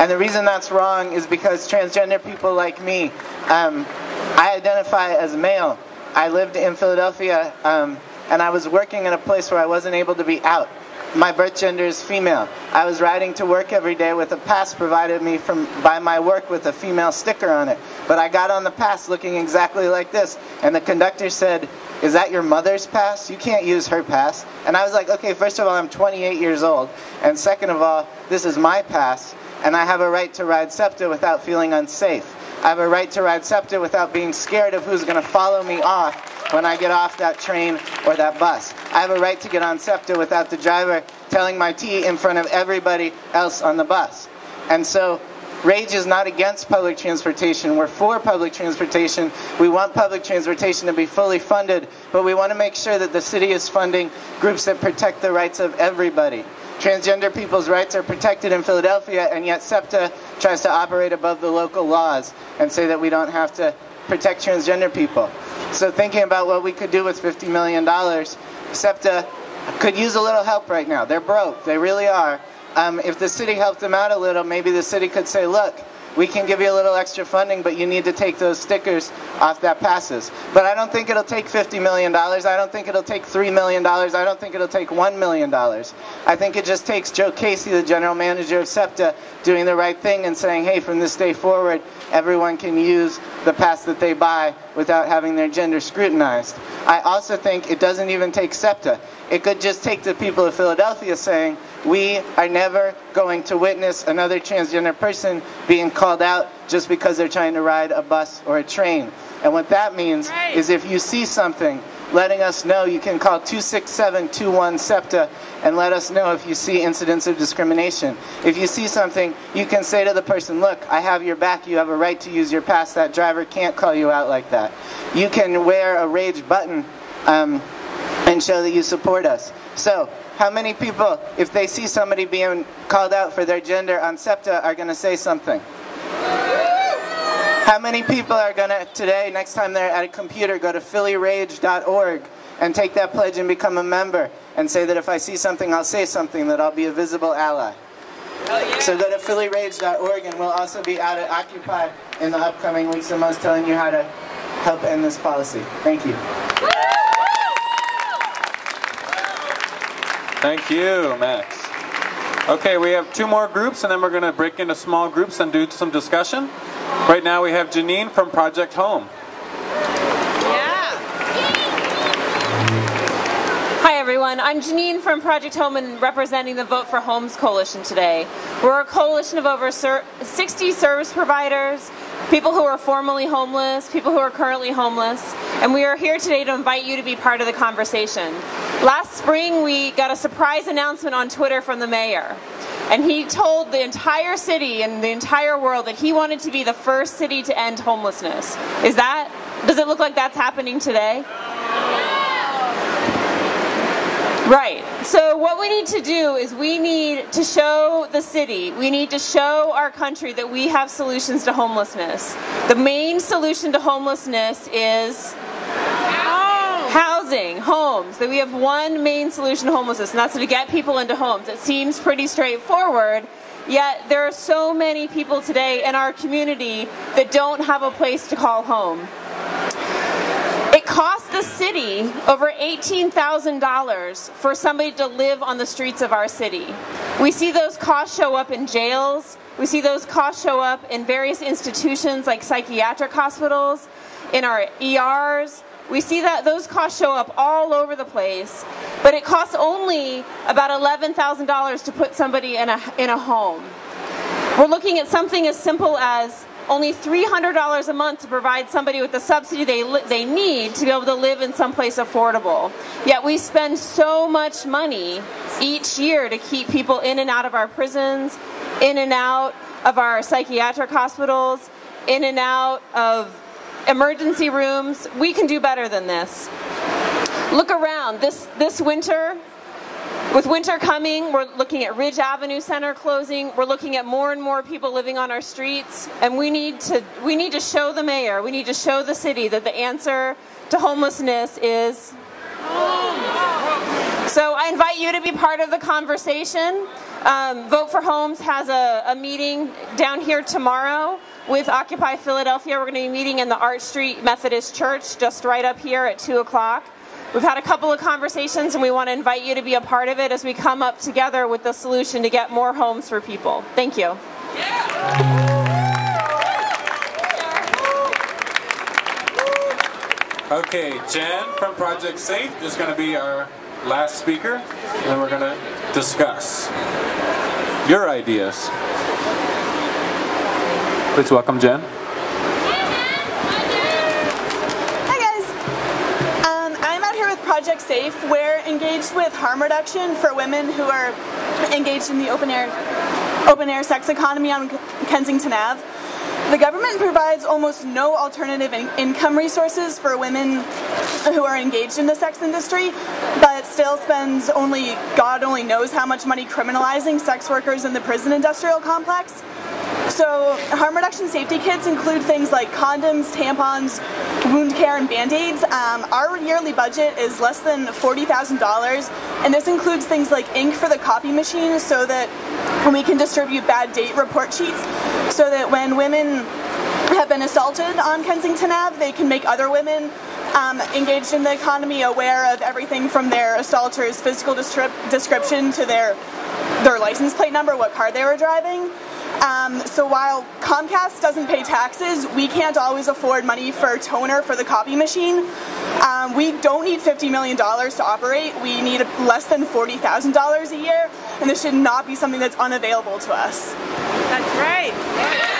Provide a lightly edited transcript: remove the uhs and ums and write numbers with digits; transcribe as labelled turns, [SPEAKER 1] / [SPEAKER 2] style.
[SPEAKER 1] And the reason that's wrong is because transgender people like me, I identify as male. I lived in Philadelphia, and I was working in a place where I wasn't able to be out. My birth gender is female. I was riding to work every day with a pass provided me by my work with a female sticker on it. But I got on the pass looking exactly like this, and the conductor said, "Is that your mother's pass? You can't use her pass." And I was like, okay, first of all, I'm 28 years old, and second of all, this is my pass, and I have a right to ride SEPTA without feeling unsafe. I have a right to ride SEPTA without being scared of who's going to follow me off when I get off that train or that bus. I have a right to get on SEPTA without the driver telling my T in front of everybody else on the bus. And so Rage is not against public transportation. We're for public transportation. We want public transportation to be fully funded, but we want to make sure that the city is funding groups that protect the rights of everybody. Transgender people's rights are protected in Philadelphia, and yet SEPTA tries to operate above the local laws and say that we don't have to protect transgender people. So thinking about what we could do with $50 million, SEPTA could use a little help right now. They're broke. They really are. If the city helped them out a little, maybe the city could say, look, we can give you a little extra funding, but you need to take those stickers off that passes. But I don't think it'll take $50 million. I don't think it'll take $3 million. I don't think it'll take $1 million. I think it just takes Joe Casey, the general manager of SEPTA, doing the right thing and saying, hey, from this day forward, everyone can use the pass that they buy without having their gender scrutinized. I also think it doesn't even take SEPTA. It could just take the people of Philadelphia saying, we are never going to witness another transgender person being called out just because they're trying to ride a bus or a train. And what that means is if you see something, letting us know. You can call 267-21-SEPTA and let us know if you see incidents of discrimination. If you see something, you can say to the person, look, I have your back. You have a right to use your pass. That driver can't call you out like that. You can wear a rage button and show that you support us. So, how many people, if they see somebody being called out for their gender on SEPTA, are going to say something? How many people are going to, today, next time they're at a computer, go to phillyrage.org and take that pledge and become a member and say that if I see something, I'll say something, that I'll be a visible ally? Yeah. So go to phillyrage.org, and we'll also be out at Occupy in the upcoming weeks and months telling you how to help end this policy. Thank you.
[SPEAKER 2] Thank you, Max. Okay, we have two more groups, and then we're going to break into small groups and do some discussion. Right now we have Janine from Project Home.
[SPEAKER 3] Hi everyone, I'm Janine from Project Home and representing the Vote for Homes Coalition today. We're a coalition of over 60 service providers, people who are formerly homeless, people who are currently homeless, and we are here today to invite you to be part of the conversation. Last spring we got a surprise announcement on Twitter from the mayor, and he told the entire city and the entire world that he wanted to be the first city to end homelessness. Does it look like that's happening today? Right. So what we need to do is we need to show the city, we need to show our country that we have solutions to homelessness. The main solution to homelessness is housing, homes. That we have one main solution to homelessness, and that's to get people into homes. It seems pretty straightforward, yet there are so many people today in our community that don't have a place to call home. It costs the city over $18,000 for somebody to live on the streets of our city. We see those costs show up in jails. We see those costs show up in various institutions like psychiatric hospitals, in our ERs. We see that those costs show up all over the place, but it costs only about $11,000 to put somebody in a home. We're looking at something as simple as only $300 a month to provide somebody with the subsidy they need to be able to live in someplace affordable. Yet we spend so much money each year to keep people in and out of our prisons, in and out of our psychiatric hospitals, in and out of emergency rooms. We can do better than this. Look around. This winter, with winter coming, we're looking at Ridge Avenue Center closing. We're looking at more and more people living on our streets, and we need to show the mayor, we need to show the city that the answer to homelessness is home. So I invite you to be part of the conversation. Vote for Homes has a meeting down here tomorrow with Occupy Philadelphia. We're going to be meeting in the Arch Street Methodist Church, just right up here at 2 o'clock. We've had a couple of conversations, and we want to invite you to be a part of it as we come up together with the solution to get more homes for people. Thank you.
[SPEAKER 2] Okay, Jen from Project SAFE is going to be our last speaker, and then we're going to discuss your ideas. Please welcome Jen.
[SPEAKER 4] Hi guys. I'm out here with Project SAFE. We're engaged with harm reduction for women who are engaged in the open air sex economy on Kensington Ave. The government provides almost no alternative income resources for women who are engaged in the sex industry, but still spends God only knows how much money criminalizing sex workers in the prison industrial complex. So harm reduction safety kits include things like condoms, tampons, wound care, and Band-Aids. Our yearly budget is less than $40,000, and this includes things like ink for the copy machine so that we can distribute bad date report sheets, so that when women have been assaulted on Kensington Ave, they can make other women engaged in the economy aware of everything from their assaulter's physical description to their license plate number, what car they were driving. So while Comcast doesn't pay taxes, we can't always afford money for toner for the copy machine. We don't need $50 million to operate. We need less than $40,000 a year, and this should not be something that's unavailable to us.
[SPEAKER 3] That's right.